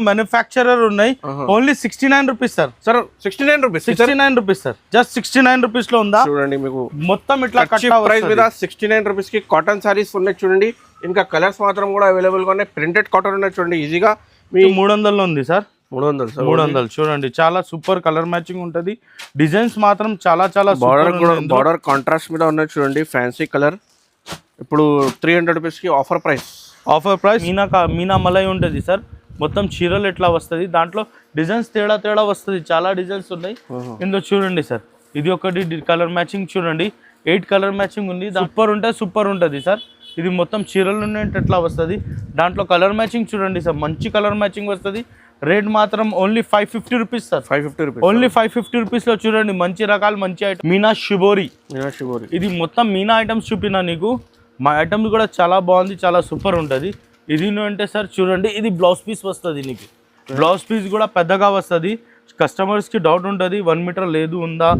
Manufacturer ఉన్నాయి only 69 rupees sir. Sir 69 rupees 69 rupees sir. Just 69 rupees లో ఉందా చూడండి. మీకు మొత్తం ఇట్లా ప్రైస్ మీద 69 రూపీస్ కి కాటన్ సారీస్ ఉన్నాయి చూడండి. ఇంకా కలర్స్ మాత్రం కూడా అవైలబుల్ గా ఉన్నాయి. ప్రింటెడ్ కాటన్ ఉన్నాయి చూడండి. ఈజీగా మీ 300 లో ఉంది సార్. 300 చూడండి. చాలా సూపర్ కలర్ మ్యాచింగ్ ఉంటది. డిజైన్స్ మాత్రం చాలా బార్డర్ కాంట్రాస్ట్ మీద ఉన్నాయి చూడండి. Fancy colour. ఇప్పుడు 300 రూపీస్ కి ఆఫర్ ప్రైస్. మీనా మలై ఉంటుంది సార్. మొత్తం చీరలు ఎట్లా వస్తుంది, దాంట్లో డిజైన్స్ తేడా వస్తుంది. చాలా డిజైన్స్ ఉన్నాయి ఇందులో చూడండి సార్. ఇది ఒకటి కలర్ మ్యాచింగ్ చూడండి. 8 కలర్ మ్యాచింగ్ ఉంది. సూపర్ ఉంటుంది సార్. ఇది మొత్తం చీరలు ఉన్నట్టు ఎట్లా వస్తుంది. దాంట్లో కలర్ మ్యాచింగ్ చూడండి సార్. మంచి కలర్ మ్యాచింగ్ వస్తుంది. రేట్ మాత్రం only 550 rupees sir. 550 rupees only 550 rupees లో చూడండి. మంచి రకాలు మంచి ఐటమ్. మీనా షిబోరి. ఇది మొత్తం మీనా ఐటమ్స్ చూపినా నీకు. మా ఐటమ్ కూడా చాలా బాగుంది. చాలా సూపర్ ఉంటుంది. ఇది అంటే సార్ చూడండి. ఇది బ్లౌజ్ పీస్ వస్తుంది నీకు. బ్లౌజ్ పీస్ కూడా పెద్దగా వస్తుంది. కస్టమర్స్కి డౌట్ ఉంటుంది 1 మీటర్ లేదు ఉందా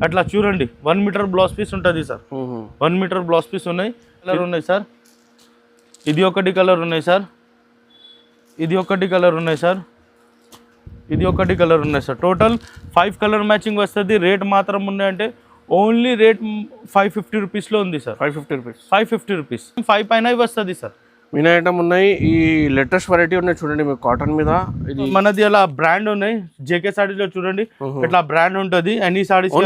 అట్లా చూడండి. 1 మీటర్ బ్లౌజ్ పీస్ ఉంటుంది సార్. 1 మీటర్ బ్లౌజ్ పీస్ ఉన్నాయి. కలర్ ఉన్నాయి సార్. ఇది ఒకటి కలర్ ఉన్నాయి సార్. ఇది ఒకటి కలర్ ఉన్నాయి సార్. ఇది ఒకటి కలర్ ఉన్నాయి సార్. టోటల్ 5 కలర్ మ్యాచింగ్ వస్తుంది. రేట్ మాత్రం ఉన్నాయంటే ఓన్లీ రేట్ 550 రూపీస్లో ఉంది సార్. 550 రూపీస్ 5 పైన వస్తుంది సార్. మీనా ఐటమ్ ఉన్నాయి. ఈ లేటెస్ట్ వెరైటీ ఉన్నాయి చూడండి. మీకు కాటన్ మీద ఇది మనది అలా బ్రాండ్ ఉన్నాయి. జేకే సారీస్ లో చూడండి ఇట్లా బ్రాండ్ ఉంటుంది. ఎనీ సారీస్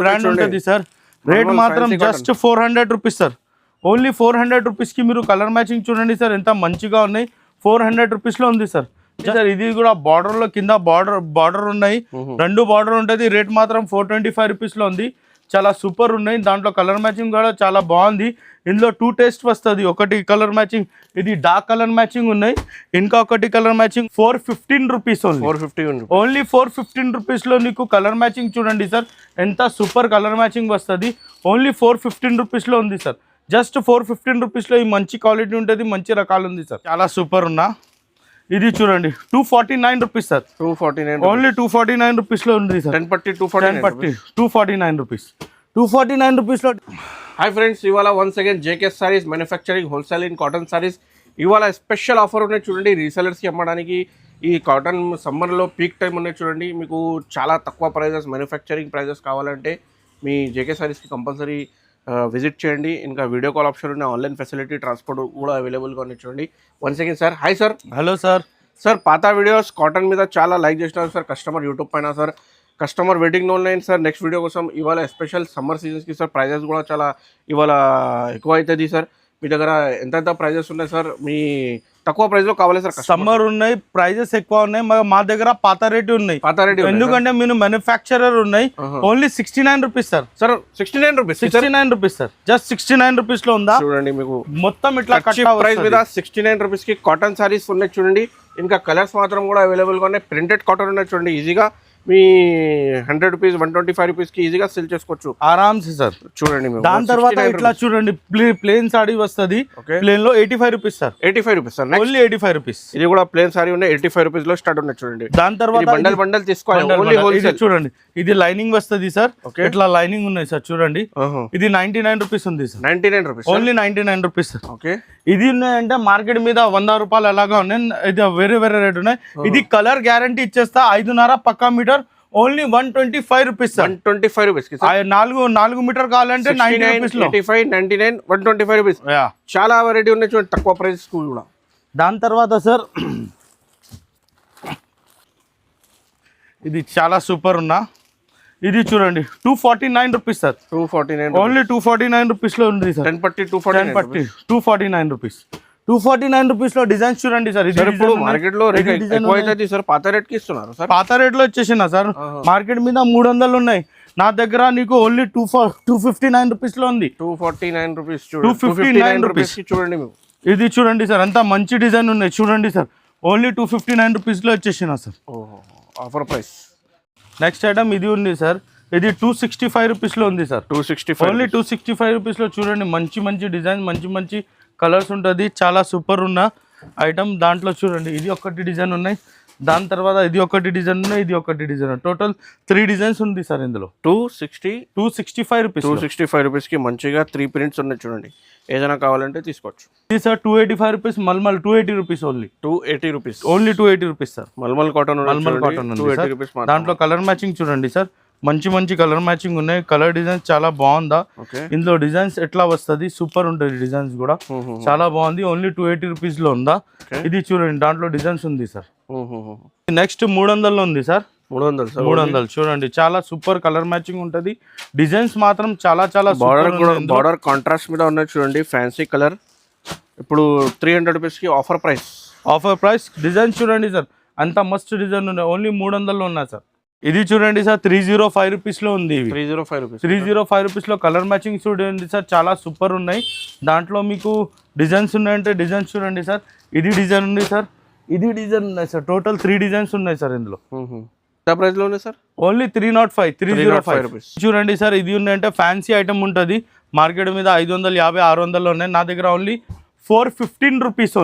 బ్రాండ్ ఉంటుంది సార్. రేట్ మాత్రం just 400 rupees sir. Only 400 rupees కి మీరు కలర్ మ్యాచింగ్ చూడండి సార్. ఎంత మంచిగా ఉన్నాయి. 400 రూపీస్ లో ఉంది సార్. సార్ ఇది కూడా బార్డర్ లో కింద బార్డర్ ఉన్నాయి. 2 బార్డర్ ఉంటుంది. రేట్ మాత్రం 425 రూపీస్ లో ఉంది. చాలా సూపర్ ఉన్నాయి. దాంట్లో కలర్ మ్యాచింగ్ కూడా చాలా బాగుంది. ఇందులో 2 టేస్ట్ వస్తుంది. ఒకటి కలర్ మ్యాచింగ్, ఇది డార్క్ కలర్ మ్యాచింగ్ ఉన్నాయి. ఇంకొకటి colour matching 415 rupees only 415 rupees లో నీకు కలర్ మ్యాచింగ్ చూడండి సార్. ఎంత సూపర్ కలర్ మ్యాచింగ్ వస్తుంది. ఓన్లీ 415 రూపీస్ లో ఉంది సార్. జస్ట్ 415 రూపీస్ లో ఈ మంచి క్వాలిటీ ఉంటుంది. మంచి రకాలు ఉంది సార్. చాలా సూపర్ ఉన్నా. ఇది చూడండి 249 రూపీస్ సార్. 249 ఓన్లీ 249 రూపీస్ లో ఉంది సార్. 10 పట్టి 249 రూపీస్ 249 రూపీస్ లో. హాయ్ ఫ్రెండ్స్, ఇవాళ once again JK saris manufacturing wholesale in cotton saris. ఇవాళ స్పెషల్ ఆఫర్ ఉన్నాయి చూడండి. రీసెలర్స్కి అమ్మడానికి ఈ కాటన్ సమ్మర్లో పీక్ టైం ఉన్నాయి చూడండి. మీకు చాలా తక్కువ ప్రైజెస్ మ్యానుఫ్యాక్చరింగ్ ప్రైజెస్ కావాలంటే మీ జేకే సారీస్కి కంపల్సరీ విజిట్ చేయండి. ఇంకా వీడియో కాల్ ఆప్షన్ ఉన్న ఆన్లైన్ ఫెసిలిటీ, ట్రాన్స్పోర్ట్ కూడా అవైలబుల్గా ఉన్నాయి చూడండి. Once again sir, hi sir. Hello sir. Sir పాత వీడియోస్ కాటన్ మీద చాలా లైక్ చేసినారు సార్ కస్టమర్ యూట్యూబ్ పైన. Sir customer waiting online sir next video కోసం. ఇవాళ స్పెషల్ సమ్మర్ సీజన్స్కి సార్ ప్రైజెస్ కూడా చాలా ఇవాళ ఎక్కువ అవుతుంది సార్. మీ దగ్గర ఎంత ప్రైజెస్ ఉన్నాయి సార్? మీ తక్కువ ప్రైస్ లో కావాలి సార్? సమ్మర్ ఉన్నాయి, ప్రైజెస్ ఎక్కువ ఉన్నాయి. మా దగ్గర పాత రేటు ఉన్నాయి. ఎందుకంటే మీరు మ్యానుఫ్యాక్చరర్ ఉన్నాయి. Only 69 rupees sir. Sir 69 rupees sir. Just 69 rupees లో ఉందా చూడండి. మీకు మొత్తం ఇట్లా ప్రైస్ మీద 69 రూపీస్ కి కాటన్ సారీస్ ఉన్నాయి చూడండి. ఇంకా కలర్స్ మాత్రం కూడా అవైలబుల్ గా ఉన్నాయి. ప్రింటెడ్ కాటన్ ఉన్నాయి చూడండి. ఈజీగా మీ 100 రూపీస్ 125 రూపీస్ కి ఈజీగా సెల్ చేసుకోవచ్చు ఆరామ్సే సార్. చూడండి. దాని తర్వాత ఇట్లా చూడండి ప్లేన్ సారీ వస్తుంది. ప్లేన్ లో 85 rupees sir. 85 rupees sir. Only 85 rupees. ఇది కూడా ప్లేన్ సారీ ఉన్నాయి. 85 రూపీస్ లో స్టార్ట్ ఉన్నాయి చూడండి. దాని తర్వాత బండల్ తీసుకోవాలి. చూడండి ఇది లైనింగ్ వస్తుంది సార్. ఇట్లా లైనింగ్ ఉన్నాయి సార్ చూడండి. ఇది 99 రూపీస్ ఉంది sir. 99 rupees only 99 rupees sir. Okay. ఇది ఉన్నాయంటే మార్కెట్ మీద 100 రూపాయలు అలాగా ఉన్నాయి. ఇది వేరే రేట్ ఉన్నాయి. ఇది కలర్ గ్యారంటీ ఇచ్చేస్తా. 5.5 పక్కా metre only 125 rupees sir. 125 rupees 4 metre కావాలంటే 85, 99, 125 రూపీస్. చాలా వెరైటీ ఉన్నాయి చూడండి తక్కువ ప్రైస్ కూడా. దాని తర్వాత సార్ ఇది చాలా సూపర్ ఉన్నా. ఇది చూడండి 249 రూపీస్ సార్. 249 ఓన్లీ 249 రూపీస్ లో ఉంది సార్. 10 పట్టి 249 రూపీస్. 249 రూపీస్ లో డిజైన్స్ చూడండి సార్. ఇప్పుడు మార్కెట్ లో రేట్ ఎక్కువ అవుతుంది సార్. పాత రేట్ కి ఇస్తున్నారు సార్. పాత రేట్ లో వచ్చేసిన సార్. మార్కెట్ మీద 300 ఉన్నాయి. నా దగ్గర నీకు ఓన్లీ 259 రూపీస్ లో ఉంది. 249 రూపీస్ 259 రూపీస్ చూడండి. ఇది చూడండి సార్. అంతా మంచి డిజైన్ ఉన్నాయి చూడండి సార్. ఓన్లీ 259 రూపీస్ లో వచ్చేసిన sir. Offer price. Next item ఇది ఉంది సార్. ఇది 265 రూపీస్ లో ఉంది సార్. 265 ఓన్లీ 265 రూపీస్ లో చూడండి. మంచి డిజైన్, మంచి కలర్స్ ఉంటుంది. చాలా సూపర్ ఉన్న ఐటమ్. దాంట్లో చూడండి ఇది ఒకటి డిజైన్ ఉన్నాయి. దాని తర్వాత ఇది ఒకటి డిజైన్ ఉన్నాయి, ఇది ఒకటి డిజైన్, టోటల్ 3 డిజైన్స్ ఉంది సార్ ఇందులో. 265 రూపీస్. 265 రూపీస్కి మంచిగా 3 ప్రింట్స్ ఉన్నాయి చూడండి. ఏదైనా కావాలంటే తీసుకోవచ్చు. ఇది sir 285 rupees, mulmul 280 rupees only. 280 rupees, only 280 rupees sir. Mulmul cotton, mulmul cotton ఉంది 280 సార్. రూపీస్. దాంట్లో కలర్ మ్యాచింగ్ చూడండి సార్, మంచి మంచి కలర్ మ్యాచింగ్ ఉన్నాయి. కలర్ డిజైన్స్ చాలా బాగుందా. ఇందులో డిజైన్స్ ఎట్లా వస్తుంది, సూపర్ ఉంటుంది డిజైన్స్ కూడా చాలా బాగుంది. ఓన్లీ 280 రూపీస్ లో ఉందా. ఇది చూడండి, దాంట్లో డిజైన్స్ ఉంది సార్. నెక్స్ట్ 300 లో ఉంది సార్. 300 చూడండి, చాలా సూపర్ కలర్ మ్యాచింగ్ ఉంటది. డిజైన్స్ మాత్రం చాలా చాలా బార్డర్ కాంట్రాస్ట్ మీద ఉన్నాయి చూడండి, ఫ్యాన్సీ కలర్. ఇప్పుడు 300 రూపీస్కి ఆఫర్ ప్రైస్. డిజైన్ చూడండి సార్, అంత మస్తు డిజైన్ ఉన్నాయి. ఓన్లీ 300 లో ఉన్నాయి సార్. ఇది చూడండి సార్, 305 రూపీస్ లో ఉంది. 305 రూపీస్ లో కలర్ మ్యాచింగ్ చూడండి సార్, చాలా సూపర్ ఉన్నాయి. దాంట్లో మీకు డిజైన్స్ ఉన్నాయంటే డిజైన్స్ చూడండి సార్. ఇది డిజైన్ ఉంది సార్, ఇది డిజైన్ ఉన్నాయి సార్. టోటల్ 3 డిజైన్స్ ఉన్నాయి సార్ ఇందులో. ప్రైస్ లో ఉన్నాయి సార్. Only 305 rupees. చూడండి సార్, ఇది ఉన్నాయంటే ఫ్యాన్సీ ఐటమ్ ఉంటుంది. మార్కెట్ మీద 550, 600 లో ఉన్నాయి. నా దగ్గర ఓన్లీ 415 రూపీస్.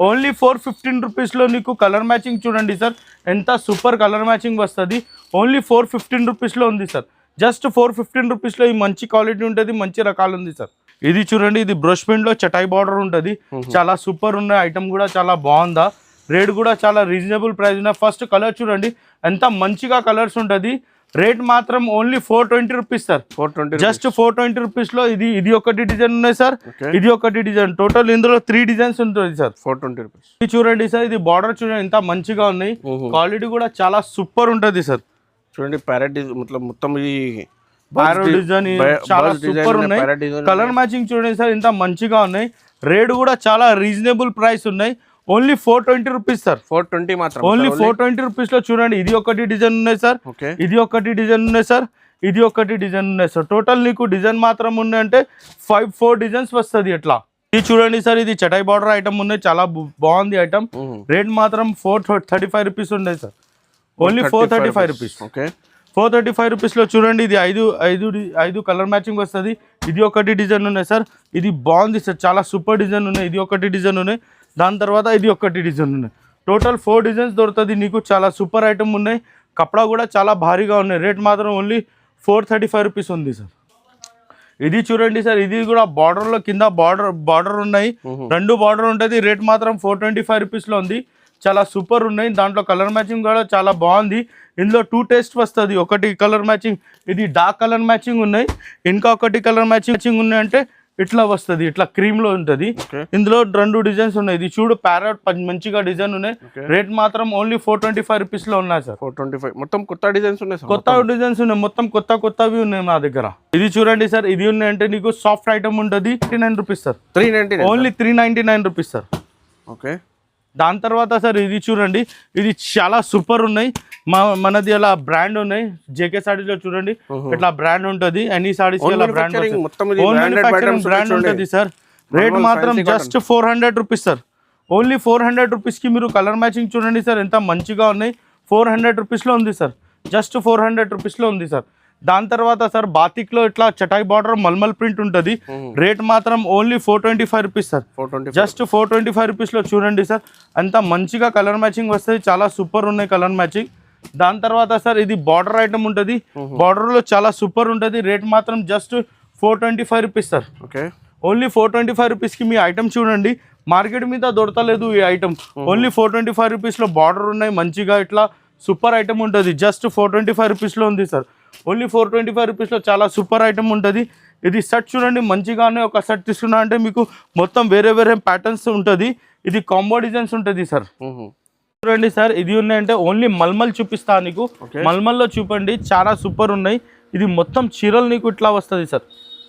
ఓన్లీ 415 రూపీస్ లో నీకు కలర్ మ్యాచింగ్ చూడండి సార్, ఎంత సూపర్ కలర్ మ్యాచింగ్ వస్తుంది. ఓన్లీ 415 రూపీస్ లో ఉంది సార్. జస్ట్ 415 రూపీస్ లో ఈ మంచి క్వాలిటీ ఉంటుంది, మంచి రకాలు ఉంది సార్. ఇది చూడండి, ఇది బ్రష్ ప్రింట్ లో చటాయి బార్డర్ ఉంటుంది, చాలా సూపర్ ఉన్నాయి. ఐటమ్ కూడా చాలా బాగుందా. రేట్ కూడా చాలా రీజనబుల్ ప్రైస్ ఉన్నాయి. ఫస్ట్ కలర్ చూడండి, ఎంత మంచిగా కలర్స్ ఉంటుంది. రేట్ మాత్రం only 420 rupees sir. Just 420 rupees లో ఇది ఒకటి డిజైన్ ఉన్నాయి సార్, ఇది ఒకటి డిజైన్. టోటల్ ఇందులో 3 డిజైన్స్ ఉంటుంది సార్. 420 రూపీస్. ఇది చూడండి సార్, ఇది బార్డర్ చూడండి ఎంత మంచిగా ఉన్నాయి. క్వాలిటీ కూడా చాలా సూపర్ ఉంటుంది సార్. చూడండి, ప్యారెట్ మొత్తం ఇది డిజైన్ చాలా సూపర్ ఉన్నాయి. కలర్ మ్యాచింగ్ చూడండి సార్, ఎంత మంచిగా ఉన్నాయి. రేట్ కూడా చాలా రీజనబుల్ ప్రైస్ ఉన్నాయి. Only 420 rupees sir. 420 మాత్రం. ఓన్లీ 420 రూపీస్ లో చూడండి, ఇది ఒకటి డిజైన్ ఉన్నాయి సార్, ఇది ఒకటి డిజైన్ ఉన్నాయి సార్, ఇది ఒకటి డిజైన్ ఉన్నాయి సార్. టోటల్ నీకు డిజైన్ మాత్రం ఉన్నాయంటే 4 డిజైన్స్ వస్తుంది ఎట్లా. ఇది చూడండి సార్, ఇది చటాయి బార్డర్ ఐటమ్ ఉన్నాయి, చాలా బాగుంది ఐటమ్. రేట్ మాత్రం 435 రూపీస్ ఉన్నాయి సార్. Only 435 rupees. 435 రూపీస్ లో చూడండి, ఇది ఐదు కలర్ మ్యాచింగ్ వస్తుంది. ఇది ఒకటి డిజైన్ ఉన్నాయి సార్, ఇది బాగుంది సార్, చాలా సూపర్ డిజైన్ ఉన్నాయి. ఇది ఒకటి డిజైన్ ఉన్నాయి, దాని తర్వాత ఇది ఒకటి డిజైన్ ఉన్నాయి. టోటల్ 4 డిజైన్స్ దొరుకుతుంది నీకు. చాలా సూపర్ ఐటమ్ ఉన్నాయి, కపడా కూడా చాలా భారీగా ఉన్నాయి. రేట్ మాత్రం ఓన్లీ 435 రూపీస్ ఉంది సార్. ఇది చూడండి సార్, ఇది కూడా బార్డర్లో కింద బార్డర్ ఉన్నాయి, 2 బార్డర్ ఉంటుంది. రేట్ మాత్రం 425 రూపీస్లో ఉంది. చాలా సూపర్ ఉన్నాయి. దాంట్లో కలర్ మ్యాచింగ్ కూడా చాలా బాగుంది. ఇందులో 2 టేస్ట్ వస్తుంది. ఒకటి కలర్ మ్యాచింగ్, ఇది డార్క్ కలర్ మ్యాచింగ్ ఉన్నాయి. ఇంకా ఒకటి కలర్ మ్యాచింగ్ ఉన్నాయి అంటే ఇట్లా వస్తుంది, ఇట్లా క్రీమ్ లో ఉంటుంది. ఇందులో 2 డిజైన్స్ ఉన్నాయి. ఇది చూడు, ప్యారెట్ మంచిగా డిజైన్ ఉన్నాయి. రేట్ మాత్రం ఓన్లీ 425 రూపీస్ లో ఉన్నాయి సార్. 425. మొత్తం కొత్త డిజైన్స్ ఉన్నాయి, కొత్త డిజైన్స్ ఉన్నాయి, మొత్తం కొత్తవి ఉన్నాయి మా దగ్గర. ఇది చూడండి సార్, ఇది ఉన్నాయంటే నీకు సాఫ్ట్ ఐటమ్ ఉంటుంది. 39 rupees sir. 399. Only 399 rupees sir. Okay. దాని తర్వాత సార్ ఇది చూడండి, ఇది చాలా సూపర్ ఉన్నాయి. మనది అలా బ్రాండ్ ఉన్నాయి. జేకే సారీస్ లో చూడండి ఇట్లా బ్రాండ్ ఉంటుంది. అన్ని సారీస్ బ్రాండ్ ఉంటుంది సార్. రేట్ మాత్రం just 400 rupees sir. Only 400 rupees కి మీరు కలర్ మ్యాచింగ్ చూడండి సార్, ఎంత మంచిగా ఉన్నాయి. 400 రూపీస్ లో ఉంది సార్. జస్ట్ 400 రూపీస్ లో ఉంది సార్. దాని తర్వాత సార్ బాతిక్ లో ఇట్లా చటాయి బార్డర్ మల్మల్ ప్రింట్ ఉంటుంది. రేట్ మాత్రం only 425 rupees sir. Just 425 rupees లో చూడండి సార్, అంత మంచిగా కలర్ మ్యాచింగ్ వస్తుంది. చాలా సూపర్ ఉన్నాయి కలర్ మ్యాచింగ్. దాని తర్వాత సార్ ఇది బార్డర్ ఐటమ్ ఉంటుంది. బార్డర్ లో చాలా సూపర్ ఉంటుంది. రేట్ మాత్రం just 425 rupees sir. Only 425 rupees కి మీ ఐటమ్ చూడండి, మార్కెట్ మీద దొరకలేదు ఈ ఐటమ్. ఓన్లీ 425 రూపీస్ లో బార్డర్ ఉన్నాయి, మంచిగా ఇట్లా సూపర్ ఐటమ్ ఉంటుంది. జస్ట్ 425 రూపీస్ లో ఉంది సార్. ఓన్లీ 425 రూపీస్ లో చాలా సూపర్ ఐటమ్ ఉంటుంది. ఇది సెట్ చూడండి, మంచిగానే ఒక సెట్ తీసుకున్నా అంటే మీకు మొత్తం వేరే ప్యాటర్న్స్ ఉంటుంది. ఇది కాంబో డిజైన్స్ ఉంటుంది సార్. చూడండి సార్, ఇది ఉన్నాయంటే ఓన్లీ మల్మల్ చూపిస్తా నీకు. మల్మల్లో చూపండి, చాలా సూపర్ ఉన్నాయి. ఇది మొత్తం చీరలు నీకు ఇట్లా వస్తుంది సార్.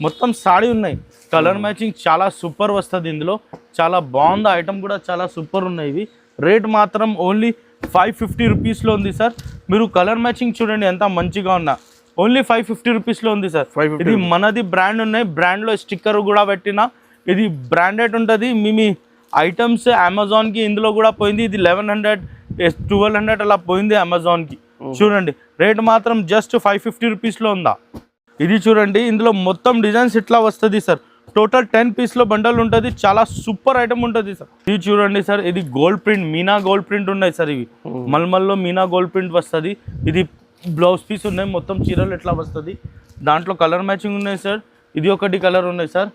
మొత్తం సాడీ ఉన్నాయి. కలర్ మ్యాచింగ్ చాలా సూపర్ వస్తుంది. ఇందులో చాలా బాగుంది ఐటమ్ కూడా, చాలా సూపర్ ఉన్నాయి ఇవి. రేట్ మాత్రం ఓన్లీ 550 రూపీస్లో ఉంది సార్. మీరు కలర్ మ్యాచింగ్ చూడండి ఎంత మంచిగా ఉన్నా. ఓన్లీ 550 రూపీస్లో ఉంది సార్. ఇది మనది బ్రాండ్ ఉన్నాయి, బ్రాండ్లో స్టిక్కర్ కూడా పెట్టిన. ఇది బ్రాండెడ్ ఉంటుంది. మీ ఐటమ్స్ అమెజాన్కి ఇందులో కూడా పోయింది. ఇది 1100, 1200 అలా పోయింది అమెజాన్కి. చూడండి, రేట్ మాత్రం జస్ట్ 550 రూపీస్లో ఉందా. ఇది చూడండి, ఇందులో మొత్తం డిజైన్స్ ఇట్లా వస్తుంది సార్. టోటల్ 10 పీస్లో బండల్ ఉంటుంది, చాలా సూపర్ ఐటమ్ ఉంటుంది సార్. ఇది చూడండి సార్, ఇది gold print, Meena gold print ఉన్నాయి సార్. ఇవి మల్మల్లో మీనా గోల్డ్ ప్రింట్ వస్తుంది. ఇది బ్లౌజ్ పీస్ ఉన్నాయి, మొత్తం చీరలు ఎట్లా వస్తుంది. దాంట్లో కలర్ మ్యాచింగ్ ఉన్నాయి సార్. ఇది ఒకటి కలర్ ఉన్నాయి సార్,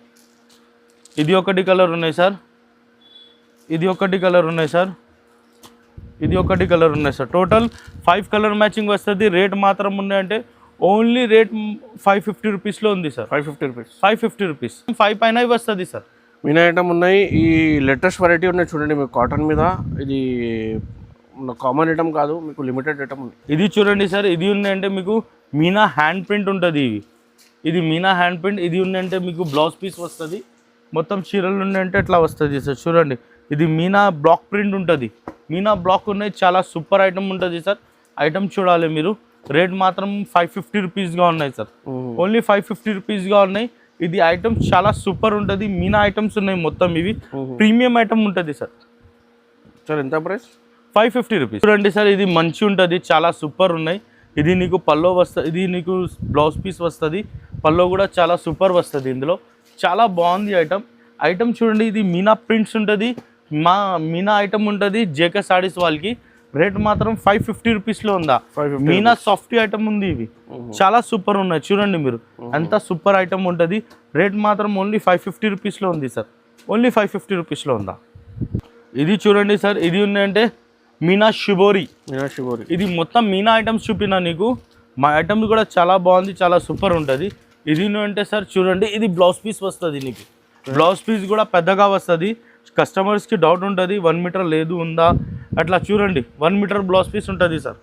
ఇది ఒకటి కలర్ ఉన్నాయి సార్, ఇది ఒకటి కలర్ ఉన్నాయి సార్, ఇది ఒకటి కలర్ ఉన్నాయి సార్. టోటల్ 5 కలర్ మ్యాచింగ్ వస్తుంది. రేట్ మాత్రం ఉన్నాయంటే ఓన్లీ రేట్ 550 రూపీస్లో ఉంది సార్. 550 రూపీస్, 550 రూపీస్, 5 పైన వస్తుంది సార్. మీనా ఐటమ్ ఉన్నాయి. ఈ లేటెస్ట్ వెరైటీ ఉన్నాయి చూడండి మీకు కాటన్ మీద. ఇది కామన్ ఐటమ్ కాదు, మీకు లిమిటెడ్ ఐటమ్ ఉంది. ఇది చూడండి సార్, ఇది ఉందంటే మీకు మీనా హ్యాండ్ ప్రింట్ ఉంటుంది. ఇది మీనా హ్యాండ్ ప్రింట్. ఇది ఉందంటే మీకు బ్లౌజ్ పీస్ వస్తుంది. మొత్తం చీరలు ఉన్నాయంటే ఎట్లా వస్తుంది సార్. చూడండి, ఇది మీనా బ్లాక్ ప్రింట్ ఉంటుంది. మీనా బ్లాక్ ఉన్నాయి, చాలా సూపర్ ఐటమ్ ఉంటుంది సార్. ఐటమ్ చూడాలి మీరు. రేట్ మాత్రం 550 రూపీస్గా ఉన్నాయి సార్. ఓన్లీ 550 రూపీస్గా ఉన్నాయి. ఇది ఐటమ్ చాలా సూపర్ ఉంటుంది. మీనా ఐటమ్స్ ఉన్నాయి మొత్తం. ఇవి ప్రీమియం ఐటమ్ ఉంటుంది సార్. సార్ ఎంత ప్రైస్? 550 రూపీస్. చూడండి సార్, ఇది మంచి ఉంటుంది, చాలా సూపర్ ఉన్నాయి. ఇది నీకు పల్లో వస్తుంది, ఇది నీకు బ్లౌజ్ పీస్ వస్తుంది. పల్లో కూడా చాలా సూపర్ వస్తుంది. ఇందులో చాలా బాగుంది ఐటమ్. ఐటమ్ చూడండి, ఇది మీనా ప్రింట్స్ ఉంటుంది. మీనా ఐటమ్ ఉంటుంది జేకే సారీస్ వాళ్ళకి. రేట్ మాత్రం 550 రూపీస్లో ఉందా. మీనా సాఫ్ట్ ఐటమ్ ఉంది. ఇవి చాలా సూపర్ ఉన్నాయి. చూడండి మీరు, అంత సూపర్ ఐటమ్ ఉంటుంది. రేట్ మాత్రం ఓన్లీ 550 రూపీస్లో ఉంది సార్. ఓన్లీ 550 రూపీస్లో ఉందా. ఇది చూడండి సార్, ఇది ఉందంటే మీనా షిబోరి. మీనా షిబోరి. ఇది మొత్తం మీనా ఐటమ్స్ చూపినా నీకు. మా ఐటమ్స్ కూడా చాలా బాగుంది, చాలా సూపర్ ఉంటుంది. ఇది అంటే సార్ చూడండి, ఇది బ్లౌజ్ పీస్ వస్తుంది నీకు. బ్లౌజ్ పీస్ కూడా పెద్దగా వస్తుంది. కస్టమర్స్కి డౌట్ ఉంటుంది 1 మీటర్ లేదు ఉందా అట్లా. చూడండి, 1 మీటర్ బ్లౌజ్ పీస్ ఉంటుంది సార్.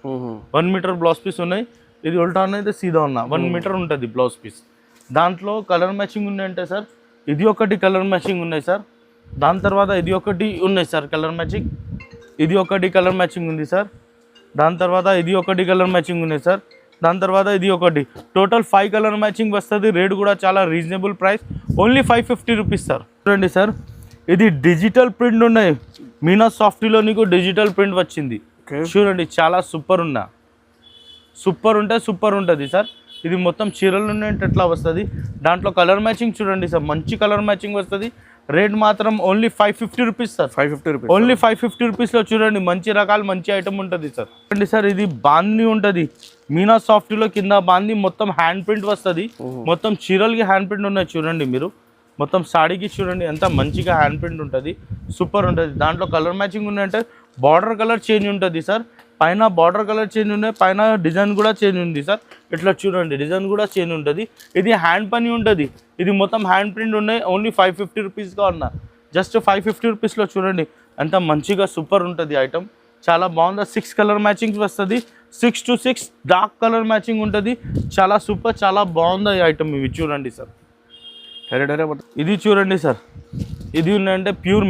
1 మీటర్ బ్లౌజ్ పీస్ ఉన్నాయి. ఇది ఉల్టా అయితే సీదా ఉన్నా 1 మీటర్ ఉంటుంది బ్లౌజ్ పీస్. దాంట్లో కలర్ మ్యాచింగ్ ఉన్నాయంటే సార్, ఇది ఒకటి కలర్ మ్యాచింగ్ ఉన్నాయి సార్. దాని తర్వాత ఇది ఒకటి ఉన్నాయి సార్ కలర్ మ్యాచింగ్. ఇది ఒకటి కలర్ మ్యాచింగ్ ఉంది సార్. దాని తర్వాత ఇది ఒకటి కలర్ మ్యాచింగ్ ఉన్నాయి సార్. దాని తర్వాత ఇది ఒకటి. టోటల్ 5 కలర్ మ్యాచింగ్ వస్తుంది. రేట్ కూడా చాలా reasonable price, only 550 rupees sir. చూడండి సార్, ఇది డిజిటల్ ప్రింట్ ఉన్నాయి. మీనా సాఫ్టీలో నీకు డిజిటల్ ప్రింట్ వచ్చింది. చూడండి, చాలా సూపర్ ఉన్నా, సూపర్ ఉంటే సూపర్ ఉంటుంది సార్. ఇది మొత్తం చీరలు ఉన్నాయంటే ఎట్లా వస్తుంది. దాంట్లో కలర్ మ్యాచింగ్ చూడండి సార్, మంచి కలర్ మ్యాచింగ్ వస్తుంది. రేట్ మాత్రం only 550 rupees sir. 550 rupees, only 550 రూపీస్లో చూడండి, మంచి రకాలు మంచి ఐటమ్ ఉంటుంది సార్. చూడండి సార్, ఇది బాందీ ఉంటుంది. మీనా సాఫ్టీలో కింద బాందీ మొత్తం హ్యాండ్ ప్రింట్ వస్తుంది. మొత్తం చీరలకి హ్యాండ్ ప్రింట్ ఉన్నాయి. చూడండి మీరు, మొత్తం సాడీకి చూడండి ఎంత మంచిగా హ్యాండ్ ప్రింట్ ఉంటుంది, సూపర్ ఉంటుంది. దాంట్లో కలర్ మ్యాచింగ్ ఉన్నాయంటే బార్డర్ కలర్ చేంజ్ ఉంటుంది సార్. పైన బార్డర్ కలర్ చేంజ్ ఉన్నాయి, పైన డిజైన్ కూడా చేంజ్ ఉంది సార్. ఇట్లా చూడండి, డిజైన్ కూడా చేంజ్ ఉంటుంది. ఇది హ్యాండ్ పని ఉంటుంది. ఇది మొత్తం హ్యాండ్ ప్రింట్ ఉన్నాయి. ఓన్లీ 550 రూపీస్గా ఉన్నా. జస్ట్ 550 రూపీస్లో చూడండి, అంత మంచిగా సూపర్ ఉంటుంది ఐటమ్. చాలా బాగుంది. 6 కలర్ మ్యాచింగ్ వస్తుంది. 6 to 6 డార్క్ కలర్ మ్యాచింగ్ ఉంటుంది. చాలా సూపర్, చాలా బాగుంది ఐటమ్. ఇవి చూడండి సార్. ఇది చూడండి సార్, ఇది ఉందంటే ప్యూర్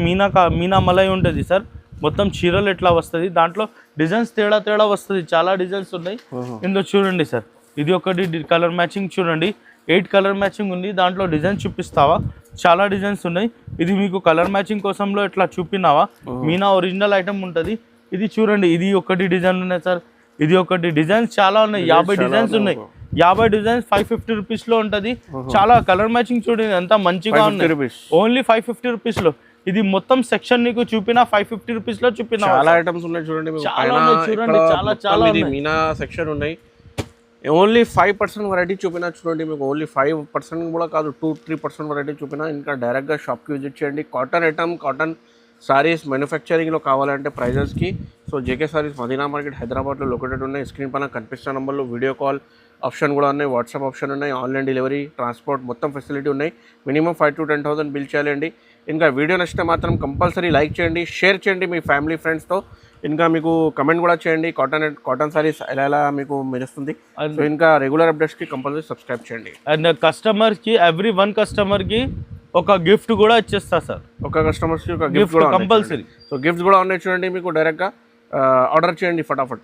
మీనా మలై ఉంటుంది సార్. మొత్తం చీరలు ఎట్లా వస్తుంది. దాంట్లో డిజైన్స్ తేడా వస్తుంది. చాలా డిజైన్స్ ఉన్నాయి ఇందులో. చూడండి సార్, ఇది ఒకటి కలర్ మ్యాచింగ్ చూడండి. 8 కలర్ మ్యాచింగ్ ఉంది. దాంట్లో డిజైన్ చూపిస్తావా, చాలా డిజైన్స్ ఉన్నాయి. ఇది మీకు కలర్ మ్యాచింగ్ కోసంలో ఇట్లా చూపినావా. మీనా ఒరిజినల్ ఐటమ్ ఉంటుంది. ఇది చూడండి, ఇది ఒకటి డిజైన్ ఉన్నాయి సార్. ఇది ఒకటి డిజైన్స్ చాలా ఉన్నాయి. 50 డిజైన్స్ ఉన్నాయి. 50 డిజైన్స్ 550 రూపీస్లో ఉంటుంది. చాలా కలర్ మ్యాచింగ్ చూడండి ఎంత మంచిగా ఉన్నాయి. ఓన్లీ 550 రూపీస్లో. ఇది మొత్తం సెక్షన్ నీకు చూపినా 550 రూపీస్లో చూపినా. చాలా ఐటమ్స్ ఉన్నాయి చూడండి. చూడండి, చాలా మీనా సెక్షన్ ఉన్నాయి. ఓన్లీ 5% వెరైటీ చూపినా చూడండి. మీకు ఓన్లీ 5% కూడా కాదు, 2-3% వెరైటీ చూపినా. ఇంకా డైరెక్ట్గా షాప్కి విజిట్ చేయండి. కాటన్ ఐటమ్, కాటన్ సారీస్ మ్యానుఫ్యాక్చరింగ్లో కావాలంటే ప్రైజెస్కి. So JK saris Madina market హైదరాబాద్లో లొకేటెడ్ ఉన్నాయి. స్క్రీన్ పైన కనిపిస్తున్న నెంబర్లో వీడియో కాల్ ఆప్షన్ కూడా ఉన్నాయి, వాట్సాప్ ఆప్షన్ ఉన్నాయి, ఆన్లైన్ డెలివరీ, ట్రాన్స్పోర్ట్ మొత్తం ఫెసిలిటీ ఉన్నాయి. మినిమం 5,000 to 10,000 బిల్ చేయాలండి. ఇంకా వీడియో నచ్చితే మాత్రం కంపల్సరీ లైక్ చేయండి, షేర్ చేయండి మీ ఫ్యామిలీ ఫ్రెండ్స్తో. ఇంకా మీకు కమెంట్ కూడా చేయండి కాటన్ సారీస్ ఎలా మీకు మెరుస్తుంది. సో ఇంకా రెగ్యులర్ అప్డేట్స్కి కంపల్సరీ సబ్స్క్రైబ్ చేయండి. అండ్ కస్టమర్కి ఎవ్రీ 1 కస్టమర్కి ఒక గిఫ్ట్ కూడా ఇచ్చేస్తా సార్. ఒక కస్టమర్స్కి ఒక గిఫ్ట్ కూడా కంపల్సరీ. సో గిఫ్ట్స్ కూడా ఉన్నాయి చూడండి. మీకు డైరెక్ట్గా ఆర్డర్ చేయండి ఫటాఫట్.